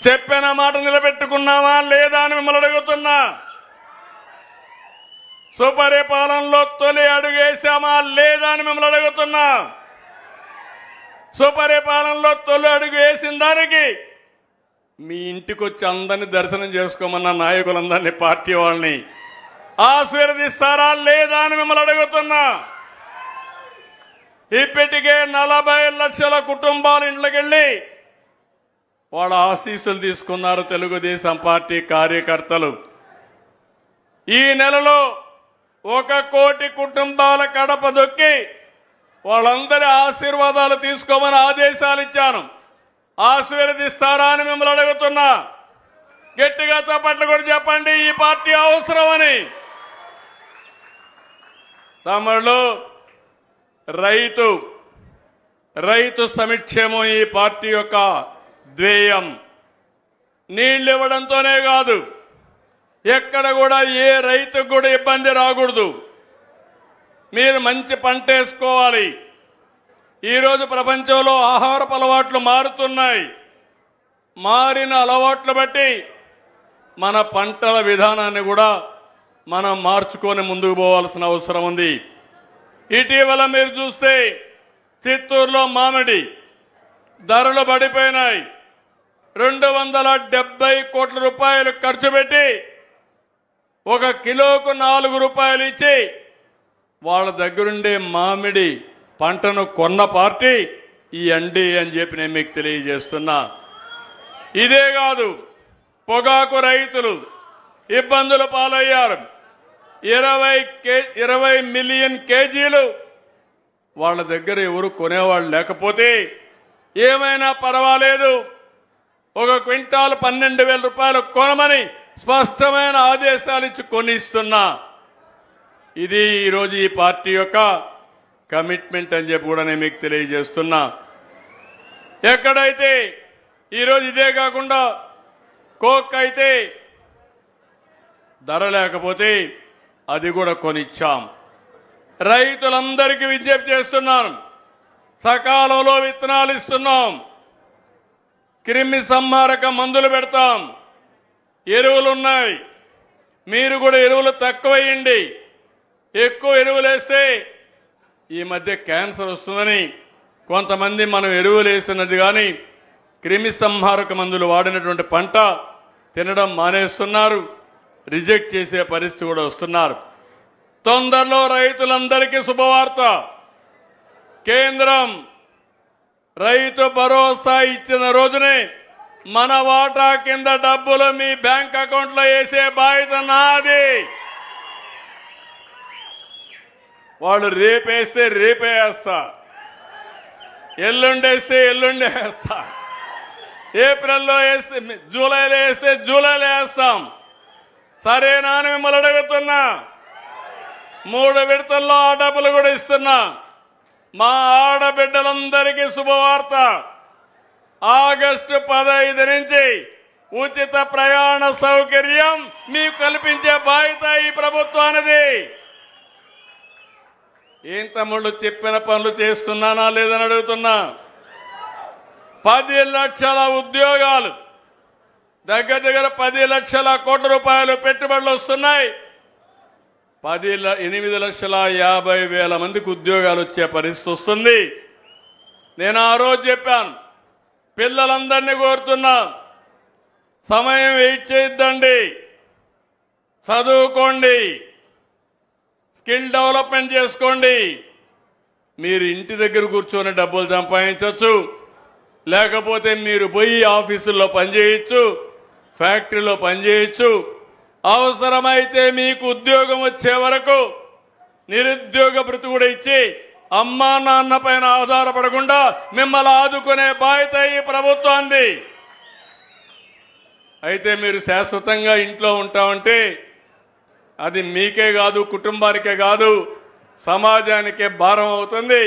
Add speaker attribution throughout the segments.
Speaker 1: చెప్పిన మాట నిలబెట్టుకున్నావా లేదా అని మిమ్మల్ని అడుగుతున్నా. సుపరిపాలనలో తొలి అడుగేశామా లేదా అని మిమ్మల్ని అడుగుతున్నా. సుపరిపాలనలో తొలి అడుగు వేసిన దానికి మీ ఇంటికి వచ్చి అందరినీ దర్శనం చేసుకోమన్న నాయకులందరినీ, పార్టీ వాళ్ళని ఆశీర్వదిస్తారా లేదా అని మిమ్మల్ని అడుగుతున్నా. ఇప్పటికే 40 లక్షల కుటుంబాలు ఇంట్లోకెళ్ళి వాళ్ళ ఆశీస్సులు తీసుకున్నారు తెలుగుదేశం పార్టీ కార్యకర్తలు. ఈ నెలలో 1 కోటి కుటుంబాల కడప దొక్కి వాళ్ళందరి ఆశీర్వాదాలు తీసుకోమని ఆదేశాలు ఇచ్చాను. ఆశీర్వదిస్తారా అని మిమ్మల్ని అడుగుతున్నా. గట్టిగా చప్పట్లు కూడా చెప్పండి, ఈ పార్టీ అవసరమని. తమిళలో రైతు సంక్షేమం ఈ పార్టీ యొక్క ధ్యేయం. నీళ్లు ఇవ్వడంతోనే కాదు, ఎక్కడ కూడా ఏ రైతుకు కూడా ఇబ్బంది రాకూడదు. మీరు మంచి పంట వేసుకోవాలి. ఈరోజు ప్రపంచంలో ఆహారపు అలవాట్లు మారుతున్నాయి. మారిన అలవాట్లు బట్టి మన పంటల విధానాన్ని కూడా మనం మార్చుకొని ముందుకు పోవాల్సిన అవసరం ఉంది. ఇటీవల మీరు చూస్తే చిత్తూరులో మామిడి ధరలు పడిపోయినాయి. 270 కోట్ల రూపాయలు ఖర్చు పెట్టి 1 కిలోకు 4 రూపాయలు ఇచ్చి వాళ్ళ దగ్గరుండే మామిడి పంటను కొన్న పార్టీ ఈ ఎన్డీఏ అని చెప్పి నేను మీకు తెలియజేస్తున్నా. ఇదే కాదు, పొగాకు రైతులు ఇబ్బందులు పాలయ్యారు. 20 మిలియన్ కేజీలు వాళ్ళ దగ్గర ఎవరు కొనేవాళ్ళు లేకపోతే ఏమైనా పర్వాలేదు, 1 క్వింటాల్ 12,000 రూపాయలు కొనమని స్పష్టమైన ఆదేశాలు ఇచ్చి కొనిస్తున్నా. ఇది ఈరోజు ఈ పార్టీ యొక్క కమిట్మెంట్ అని చెప్పి కూడా నేను మీకు తెలియజేస్తున్నా. ఎక్కడైతే ఈరోజు ఇదే కాకుండా కోక్ అయితే ధర లేకపోతే అది కూడా కొనిచ్చాం. రైతులందరికీ విజ్ఞప్తి చేస్తున్నాను, సకాలంలో విత్తనాలు ఇస్తున్నాం, క్రిమి సంహారక మందులు పెడతాం, ఎరువులున్నాయి. మీరు కూడా ఎరువులు తక్కువ వేయండి. ఎక్కువ ఎరువులు వేస్తే ఈ మధ్య క్యాన్సర్ వస్తుందని కొంతమంది మనం ఎరువులు వేసినది కానీ క్రిమి సంహారక మందులు వాడినటువంటి పంట తినడం మానేస్తున్నారు. రిజెక్ట్ చేసే పరిస్థితి కూడా వస్తున్నారు. తొందరలో రైతులందరికీ శుభవార్త. కేంద్రం రైతు భరోసా ఇచ్చిన రోజునే మన వాటా కింద డబ్బులు మీ బ్యాంక్ అకౌంట్ లో వేసే బాధ్యత నాది. వాళ్ళు రేపేస్తే రేపే వేస్తా, ఎల్లుండేస్తే ఎల్లుండే వేస్తా, ఏప్రిల్లో వేస్తే జూలైలో వేస్తే జూలైలో వేస్తాం. సరేనా అని మిమ్మల్ని అడుగుతున్నా. 3 విడతల్లో ఆ డబ్బులు కూడా ఇస్తున్నా. మా ఆడబిడ్డలందరికీ శుభవార్త. ఆగస్టు 15 నుంచి ఉచిత ప్రయాణ సౌకర్యం మీకు కల్పించే బాధ్యత ఈ ప్రభుత్వానిది. ఏం తమ్ముళ్ళు, చెప్పిన పనులు చేస్తున్నానా లేదని అడుగుతున్నా. 10 లక్షల ఉద్యోగాలు, దగ్గర 10 లక్షల కోట్ల రూపాయలు పెట్టుబడులు వస్తున్నాయి. 8,50,000 మందికి ఉద్యోగాలు వచ్చే పరిస్థితి వస్తుంది. నేను ఆ రోజు చెప్పాను, పిల్లలందరినీ కోరుతున్నా, సమయం వెయిట్ చేయొద్దండి, చదువుకోండి, స్కిల్ డెవలప్మెంట్ చేసుకోండి. మీరు ఇంటి దగ్గర కూర్చొని డబ్బులు సంపాదించవచ్చు, లేకపోతే మీరు పోయి ఆఫీసుల్లో పనిచేయచ్చు, ఫ్యాక్టరీలో పనిచేయచ్చు. అవసరమైతే మీకు ఉద్యోగం వచ్చే వరకు నిరుద్యోగ భృతి కూడా ఇచ్చి అమ్మా నాన్న పైన ఆధారపడకుండా మిమ్మల్ని ఆదుకునే బాధ్యత ఈ ప్రభుత్వాన్ని. అయితే మీరు శాశ్వతంగా ఇంట్లో ఉంటామంటే అది మీకే కాదు, కుటుంబానికే కాదు, సమాజానికే భారం అవుతుంది.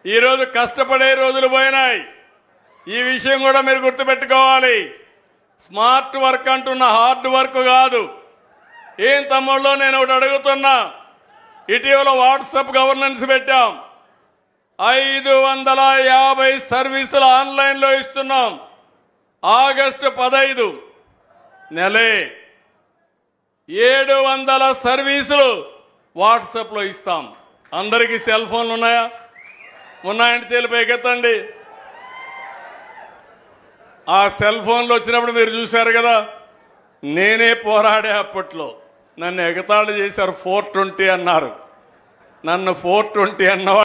Speaker 1: ఈరోజు కష్టపడే రోజులు పోయినాయి. ఈ విషయం కూడా మీరు గుర్తుపెట్టుకోవాలి. స్మార్ట్ వర్క్ అంటున్న హార్డ్ వర్క్ కాదు. ఏం తమ్ముళ్ళు, నేను ఒకటి అడుగుతున్నా. ఇటీవల వాట్సాప్ గవర్నెన్స్ పెట్టాం. 550 సర్వీసులు ఆన్లైన్లో ఇస్తున్నాం. ఆగస్టు 15 నెలే 700 సర్వీసులు వాట్సాప్లో ఇస్తాం. అందరికీ సెల్ ఫోన్లు ఉన్నాయా? ఉన్నాయంటే చేతులు పైకెత్తండి. ఆ సెల్ ఫోన్లు వచ్చినప్పుడు మీరు చూశారు కదా, నేనే పోరాడే. అప్పట్లో నన్ను ఎగతాళి చేశారు. 420 అన్నారు. నన్ను 420 అన్నవాడు